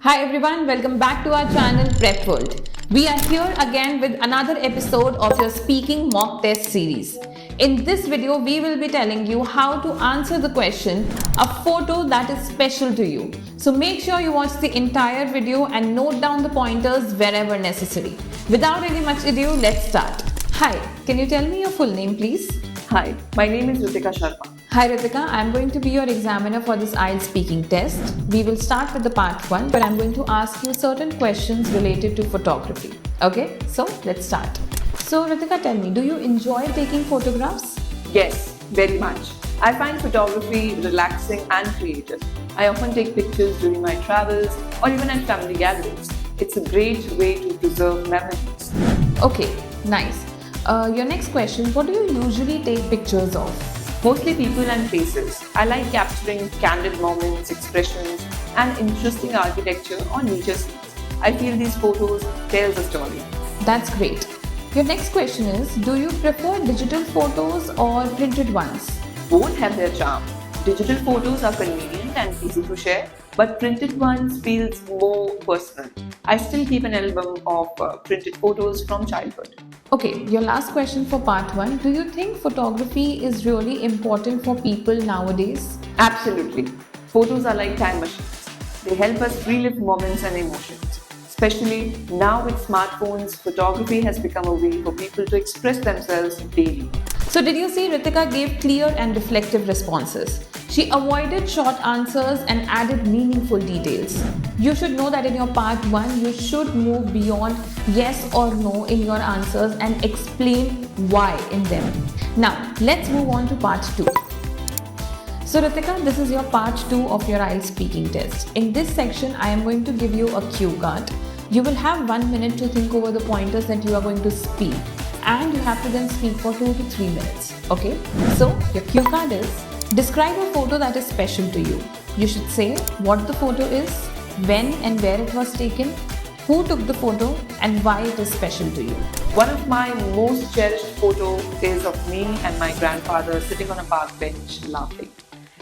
Hi everyone, welcome back to our channel Prep World. We are here again with another episode of your speaking mock test series. In this video, we will be telling you how to answer the question, a photo that is special to you. So make sure you watch the entire video and note down the pointers wherever necessary. Without any much ado, let's start. Hi, can you tell me your full name please? Hi, my name is Ritika Sharma. Hi Ritika, I am going to be your examiner for this IELTS speaking test. We will start with the part 1 where I am going to ask you certain questions related to photography. Okay, so let's start. So Ritika, tell me, do you enjoy taking photographs? Yes, very much. I find photography relaxing and creative. I often take pictures during my travels or even at family gatherings. It's a great way to preserve memories. Okay, nice. Your next question, what do you usually take pictures of? Mostly people and places. I like capturing candid moments, expressions, and interesting architecture or nature scenes. I feel these photos tell a story. That's great. Your next question is, do you prefer digital photos or printed ones? Both have their charm. Digital photos are convenient and easy to share, but printed ones feels more personal. I still keep an album of printed photos from childhood. Okay, your last question for part 1. Do you think photography is really important for people nowadays? Absolutely. Photos are like time machines. They help us relive moments and emotions. Especially now with smartphones, photography has become a way for people to express themselves daily. So did you see Ritika gave clear and reflective responses? She avoided short answers and added meaningful details. You should know that in your part 1, you should move beyond yes or no in your answers and explain why in them. Now, let's move on to part 2. So Ritika, this is your part 2 of your IELTS speaking test. In this section, I am going to give you a cue card. You will have 1 minute to think over the pointers that you are going to speak. And you have to then speak for 2 to 3 minutes. Okay? So, your cue card is, describe a photo that is special to you. You should say what the photo is, when and where it was taken, who took the photo, and why it is special to you. One of my most cherished photos is of me and my grandfather sitting on a park bench laughing.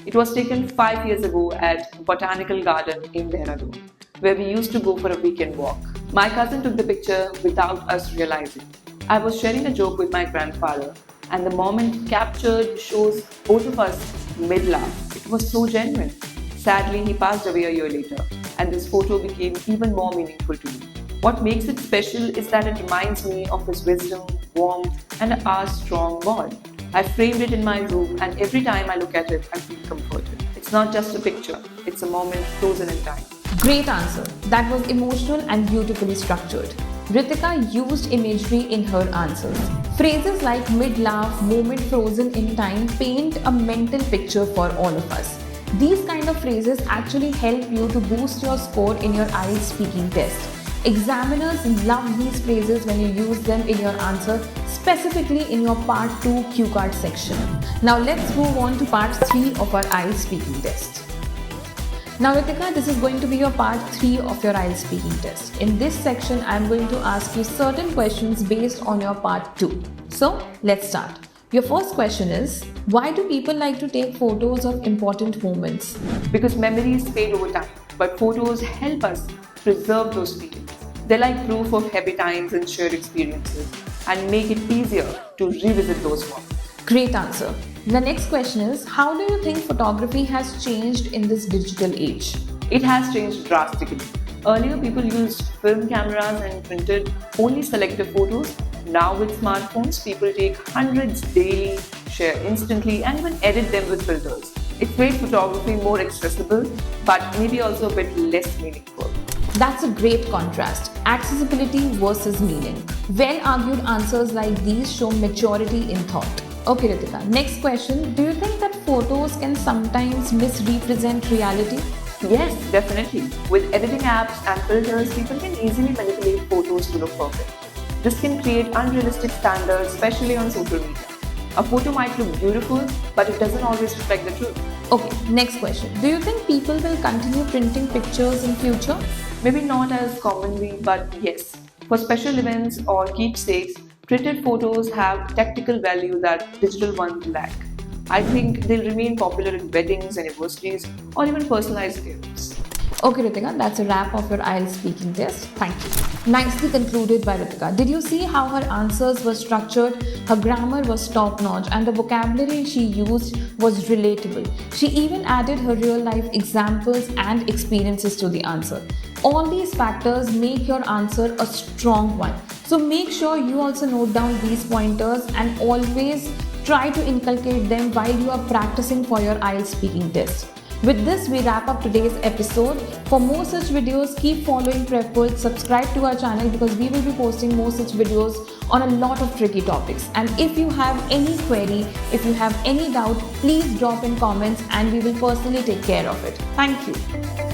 It was taken 5 years ago at Botanical Garden in Dehradun, where we used to go for a weekend walk. My cousin took the picture without us realizing. I was sharing a joke with my grandfather, and the moment captured shows both of us mid-laugh. It was so genuine. Sadly, he passed away a year later, and this photo became even more meaningful to me. What makes it special is that it reminds me of his wisdom, warmth, and our strong bond. I framed it in my room, and every time I look at it, I feel comforted. It's not just a picture, it's a moment frozen in time. Great answer. That was emotional and beautifully structured. Ritika used imagery in her answers. Phrases like mid-laugh, moment frozen in time paint a mental picture for all of us. These kind of phrases actually help you to boost your score in your IELTS speaking test. Examiners love these phrases when you use them in your answer, specifically in your part 2 cue card section. Now let's move on to part 3 of our IELTS speaking test. Now Ritika, this is going to be your part 3 of your IELTS speaking test. In this section, I am going to ask you certain questions based on your part 2. So, let's start. Your first question is, why do people like to take photos of important moments? Because memories fade over time, but photos help us preserve those feelings. They're like proof of happy times and shared experiences and make it easier to revisit those moments. Great answer. The next question is, how do you think photography has changed in this digital age? It has changed drastically. Earlier, people used film cameras and printed only selective photos. Now, with smartphones, people take hundreds daily, share instantly, and even edit them with filters. It made photography more accessible, but maybe also a bit less meaningful. That's a great contrast. Accessibility versus meaning. Well-argued answers like these show maturity in thought. Okay, Ritika. Next question. Do you think that photos can sometimes misrepresent reality? Yes, definitely. With editing apps and filters, people can easily manipulate photos to look perfect. This can create unrealistic standards, especially on social media. A photo might look beautiful, but it doesn't always reflect the truth. Okay, next question. Do you think people will continue printing pictures in future? Maybe not as commonly, but yes. For special events or keepsakes, printed photos have tactile value that digital ones lack. I think they'll remain popular in weddings, anniversaries, or even personalized gifts. Okay, Ritika, that's a wrap of your IELTS speaking test. Thank you. Nicely concluded by Ritika. Did you see how her answers were structured? Her grammar was top notch, and the vocabulary she used was relatable. She even added her real life examples and experiences to the answer. All these factors make your answer a strong one. So make sure you also note down these pointers and always try to inculcate them while you are practicing for your IELTS speaking test. With this, we wrap up today's episode. For more such videos, keep following PrepWorld, subscribe to our channel because we will be posting more such videos on a lot of tricky topics. And if you have any query, if you have any doubt, please drop in comments and we will personally take care of it. Thank you.